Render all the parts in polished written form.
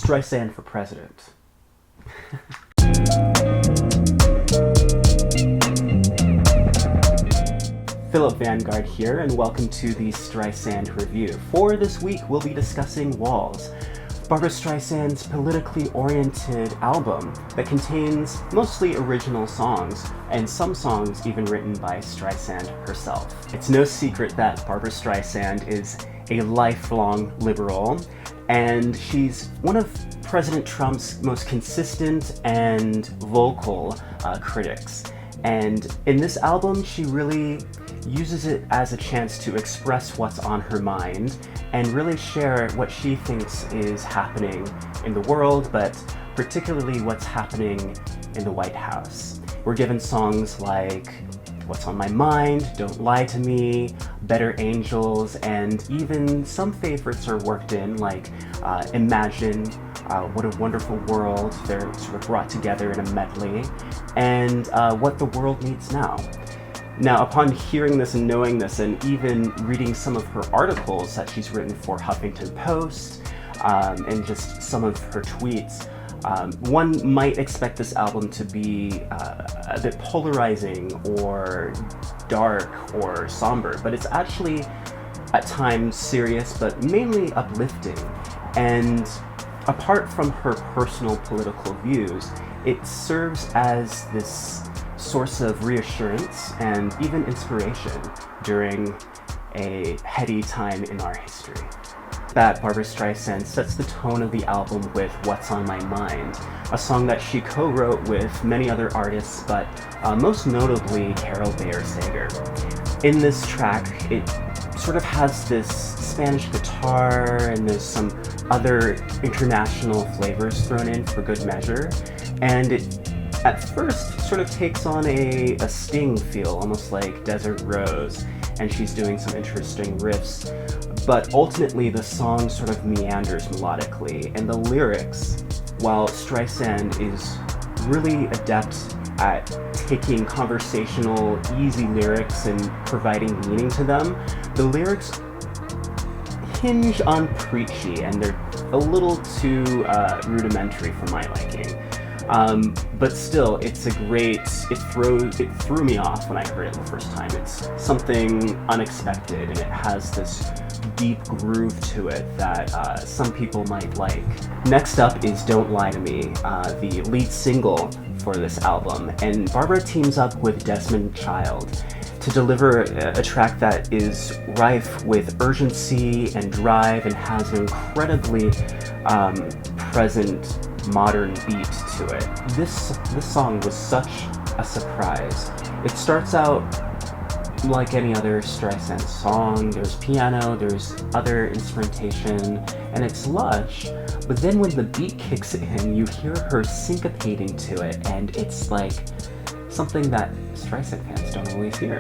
Streisand for president. Philip Vanguard here, and welcome to the Streisand Review. For this week, we'll be discussing Walls, Barbra Streisand's politically oriented album that contains mostly original songs, and some songs even written by Streisand herself. It's no secret that Barbra Streisand is a lifelong liberal, and she's one of President Trump's most consistent and vocal critics. And in this album, she really uses it as a chance to express what's on her mind and really share what she thinks is happening in the world, but particularly what's happening in the White House. We're given songs like What's on My Mind, Don't Lie to Me, Better Angels, and even some favorites are worked in, like Imagine, What a Wonderful World. They're sort of brought together in a medley, and What the World Needs Now. Now, upon hearing this and knowing this, and even reading some of her articles that she's written for Huffington Post, and just some of her tweets, one might expect this album to be a bit polarizing or dark or somber, but it's actually at times serious, but mainly uplifting. And apart from her personal political views, it serves as this source of reassurance and even inspiration during a heady time in our history. That Barbra Streisand sets the tone of the album with What's on My Mind, a song that she co-wrote with many other artists, but most notably Carol Bayer Sager. In this track, it sort of has this Spanish guitar and there's some other international flavors thrown in for good measure, and it at first sort of takes on a Sting feel, almost like Desert Rose, and she's doing some interesting riffs, but ultimately the song sort of meanders melodically, and the lyrics, while Streisand is really adept at taking conversational, easy lyrics and providing meaning to them, the lyrics hinge on preachy, and they're a little too rudimentary for my liking. But still, it's a great, it threw me off when I heard it the first time. It's something unexpected, and it has this deep groove to it that some people might like. Next up is Don't Lie to Me, the lead single for this album, and Barbra teams up with Desmond Child to deliver a track that is rife with urgency and drive and has an incredibly present modern beat to it. This song was such a surprise. It starts out like any other Streisand song. There's piano, there's other instrumentation, and it's lush, but then when the beat kicks in, you hear her syncopating to it, and it's like something that Streisand fans don't always hear.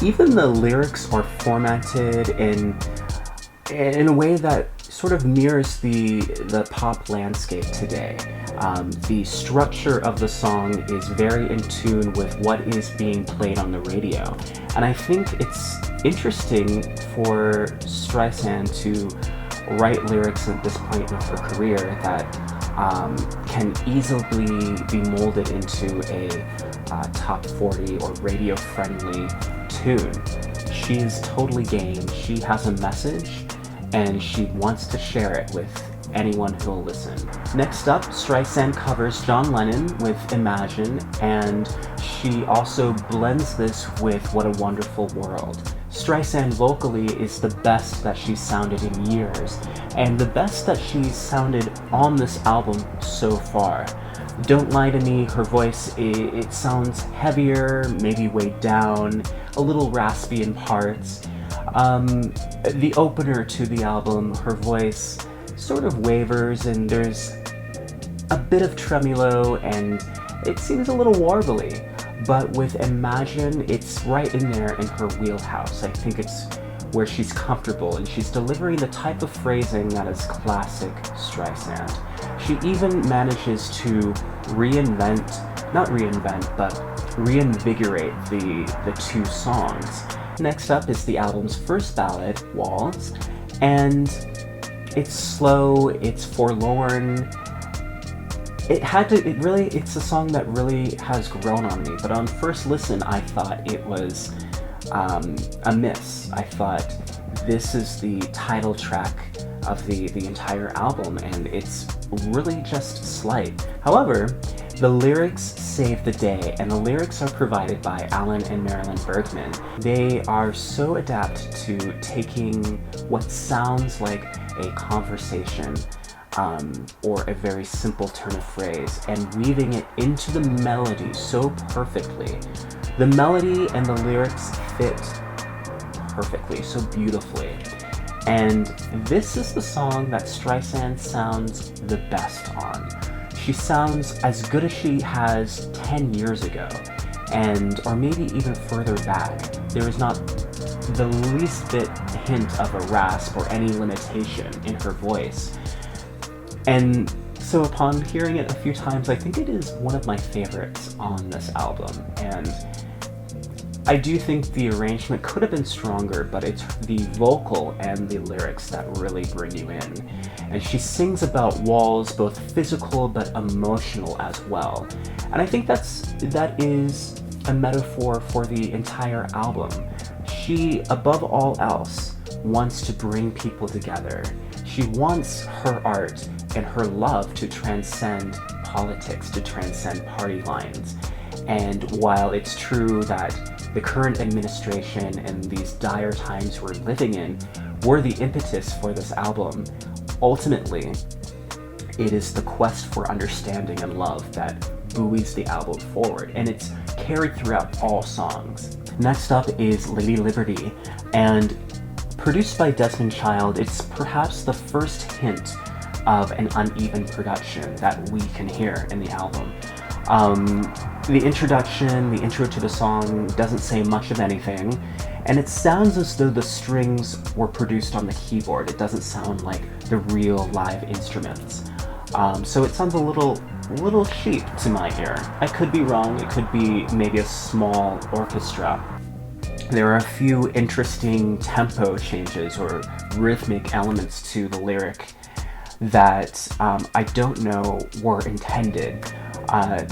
Even the lyrics are formatted in a way that sort of mirrors the pop landscape today. The structure of the song is very in tune with what is being played on the radio. And I think it's interesting for Streisand to write lyrics at this point in her career that can easily be molded into a top 40 or radio-friendly tune. She's totally game. She has a message, and she wants to share it with anyone who'll listen. Next up, Streisand covers John Lennon with Imagine, and she also blends this with What a Wonderful World. Streisand vocally is the best that she's sounded in years, and the best that she's sounded on this album so far. Don't Lie to Me, her voice, it sounds heavier, maybe weighed down, a little raspy in parts. The opener to the album, her voice sort of wavers, and there's a bit of tremolo, and it seems a little warbly. But with Imagine, it's right in there in her wheelhouse. I think it's where she's comfortable, and she's delivering the type of phrasing that is classic Streisand. She even manages to reinvigorate the two songs. Next up is the album's first ballad, Walls, and It's slow, it's forlorn. It's a song that really has grown on me, but on first listen, I thought it was a miss. I thought this is the title track of the entire album, and it's really just slight. However, the lyrics save the day, and the lyrics are provided by Alan and Marilyn Bergman. They are so adept to taking what sounds like a conversation or a very simple turn of phrase and weaving it into the melody so perfectly. The melody and the lyrics fit perfectly, so beautifully. And this is the song that Streisand sounds the best on. She sounds as good as she has 10 years ago, or maybe even further back. There is not the least bit hint of a rasp or any limitation in her voice. And so upon hearing it a few times, I think it is one of my favorites on this album. And I do think the arrangement could have been stronger, but it's the vocal and the lyrics that really bring you in. And she sings about walls, both physical but emotional as well. And I think that is a metaphor for the entire album. She, above all else, wants to bring people together. She wants her art and her love to transcend politics, to transcend party lines. And while it's true that the current administration and these dire times we're living in were the impetus for this album, ultimately, it is the quest for understanding and love that buoys the album forward, and it's carried throughout all songs. Next up is Lady Liberty, and produced by Desmond Child, it's perhaps the first hint of an uneven production that we can hear in the album. The intro to the song doesn't say much of anything, and it sounds as though the strings were produced on the keyboard. It doesn't sound like the real live instruments. So it sounds a little cheap to my ear. I could be wrong. It could be maybe a small orchestra. There are a few interesting tempo changes or rhythmic elements to the lyric that I don't know were intended.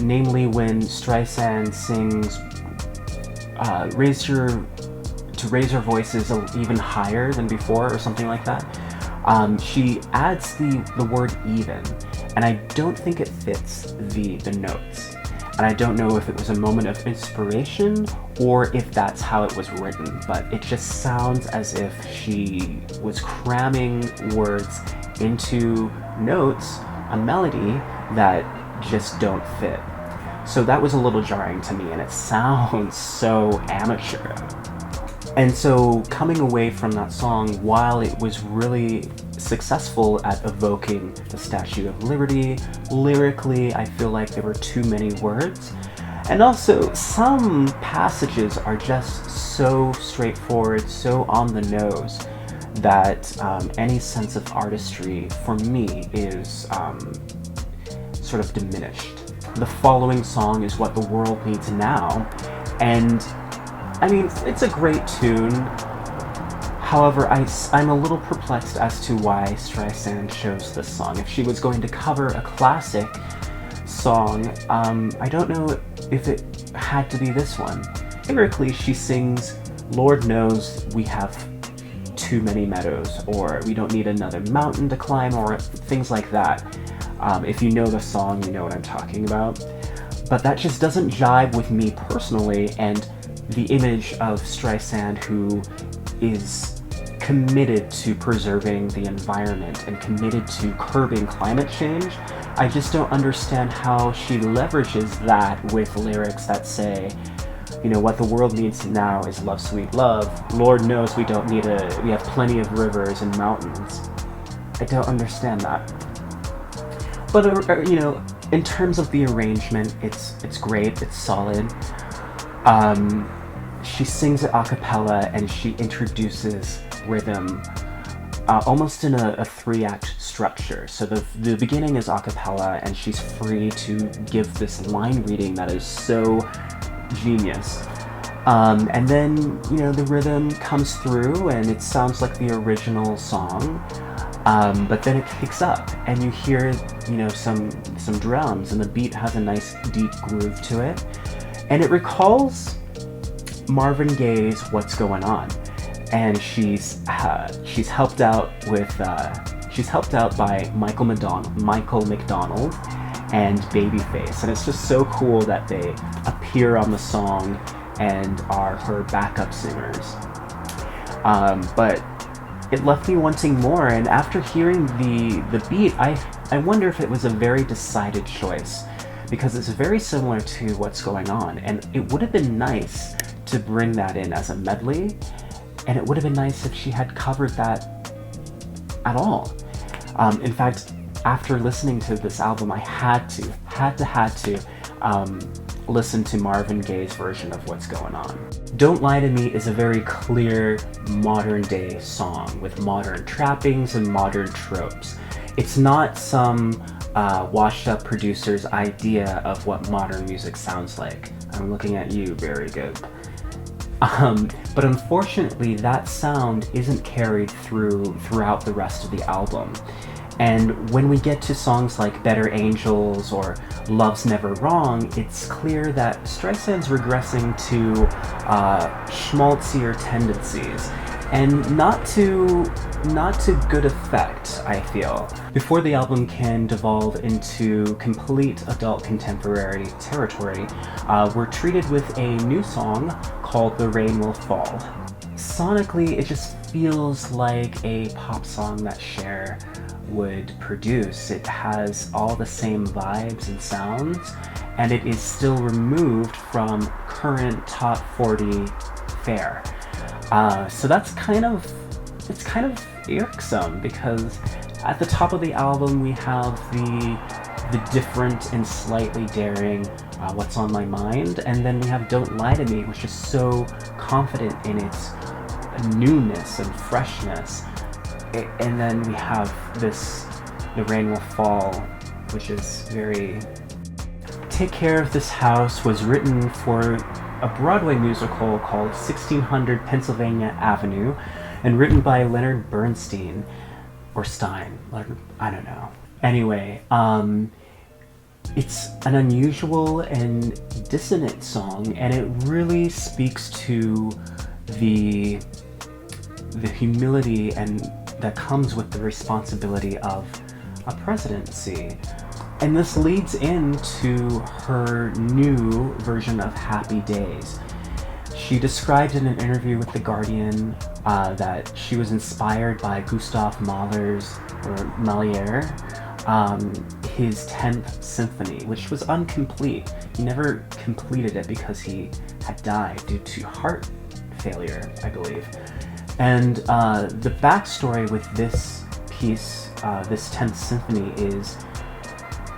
Namely, when Streisand sings raise her voices even higher than before or something like that, she adds the word even, and I don't think it fits the notes. And I don't know if it was a moment of inspiration or if that's how it was written, but it just sounds as if she was cramming words into notes, a melody that just don't fit. So that was a little jarring to me, and it sounds so amateur. And so coming away from that song, while it was really successful at evoking the Statue of Liberty, lyrically I feel like there were too many words. And also some passages are just so straightforward, so on the nose, that any sense of artistry for me is sort of diminished. The following song is What the World Needs Now, and I mean, it's a great tune. However, I'm a little perplexed as to why Streisand chose this song. If she was going to cover a classic song, I don't know if it had to be this one. Lyrically, she sings, Lord knows we have too many meadows, or we don't need another mountain to climb, or things like that. If you know the song, you know what I'm talking about. But that just doesn't jive with me personally, and the image of Streisand, who is committed to preserving the environment and committed to curbing climate change, I just don't understand how she leverages that with lyrics that say, you know, what the world needs now is love, sweet love. Lord knows we have plenty of rivers and mountains. I don't understand that. But, you know, in terms of the arrangement, it's great, it's solid. She sings it a cappella, and she introduces rhythm almost in a 3-act structure. So the beginning is a cappella, and she's free to give this line reading that is so genius. And then, you know, the rhythm comes through, and it sounds like the original song. But then it picks up, and you hear, some drums, and the beat has a nice deep groove to it, and it recalls Marvin Gaye's "What's Going On," and she's helped out by Michael McDonald and Babyface, and it's just so cool that they appear on the song and are her backup singers. But it left me wanting more, and after hearing the beat, I wonder if it was a very decided choice, because it's very similar to What's Going On, and it would have been nice to bring that in as a medley, and it would have been nice if she had covered that at all. In fact, after listening to this album, I had to listen to Marvin Gaye's version of What's Going On. Don't Lie to Me is a very clear modern day song with modern trappings and modern tropes. It's not some washed up producer's idea of what modern music sounds like. I'm looking at you, very good. But unfortunately, that sound isn't carried throughout the rest of the album. And when we get to songs like Better Angels or Love's Never Wrong, it's clear that Streisand's regressing to schmaltzier tendencies, and not to good effect, I feel. Before the album can devolve into complete adult contemporary territory, we're treated with a new song called The Rain Will Fall. Sonically, it just feels like a pop song that Cher would produce. It has all the same vibes and sounds, and it is still removed from current top 40 fare. So that's kind of irksome, because at the top of the album we have the different and slightly daring What's on My Mind, and then we have Don't Lie to Me, which is so confident in its newness and freshness. And then we have The Rain Will Fall, which is very... Take Care of This House was written for a Broadway musical called 1600 Pennsylvania Avenue, and written by Leonard Bernstein, or Stein, I don't know. Anyway, it's an unusual and dissonant song, and it really speaks to the humility and that comes with the responsibility of a presidency. And this leads into her new version of Happy Days. She described in an interview with The Guardian that she was inspired by Gustav Mahler's his 10th symphony, which was incomplete. He never completed it because he had died due to heart failure, I believe. And the backstory with this piece, this 10th symphony, is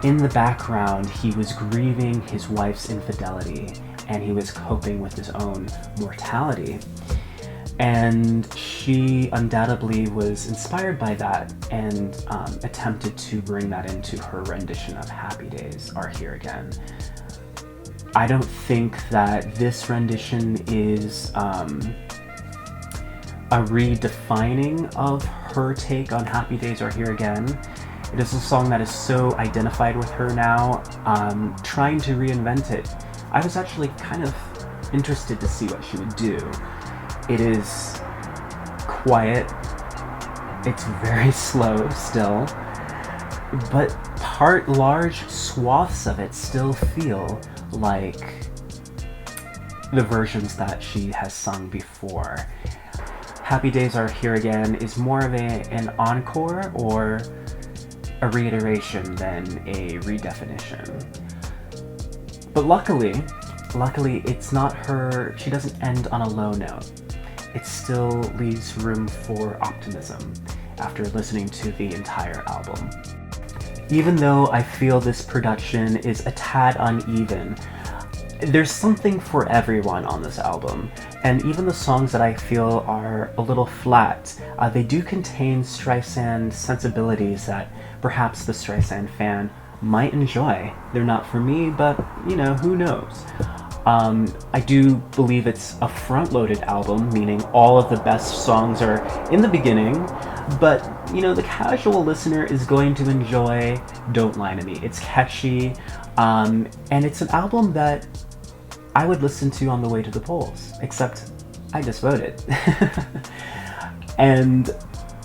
in the background he was grieving his wife's infidelity, and he was coping with his own mortality. And she undoubtedly was inspired by that and attempted to bring that into her rendition of Happy Days Are Here Again. I don't think that this rendition is a redefining of her take on Happy Days Are Here Again. It is a song that is so identified with her now, trying to reinvent it. I was actually kind of interested to see what she would do. It is quiet, it's very slow still, but large swaths of it still feel like the versions that she has sung before. Happy Days Are Here Again is more of an encore or a reiteration than a redefinition. But luckily, it's not her, she doesn't end on a low note. It still leaves room for optimism after listening to the entire album. Even though I feel this production is a tad uneven, there's something for everyone on this album, and even the songs that I feel are a little flat, they do contain Streisand sensibilities that perhaps the Streisand fan might enjoy. They're not for me, but who knows? I do believe it's a front-loaded album, meaning all of the best songs are in the beginning, but the casual listener is going to enjoy Don't Lie to Me. It's catchy, and it's an album that I would listen to on the way to the polls, except I just voted. And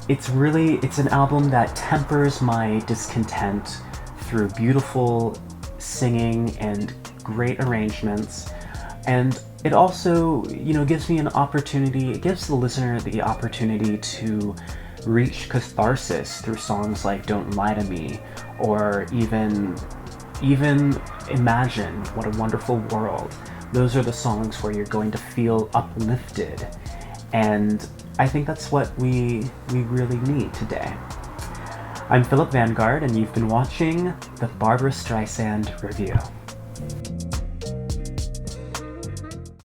it's an album that tempers my discontent through beautiful singing and great arrangements. And it also, gives me it gives the listener the opportunity to reach catharsis through songs like Don't Lie to Me, or even Imagine, What a Wonderful World. Those are the songs where you're going to feel uplifted. And I think that's what we really need today. I'm Philip Vanguard, and you've been watching the Barbra Streisand Review.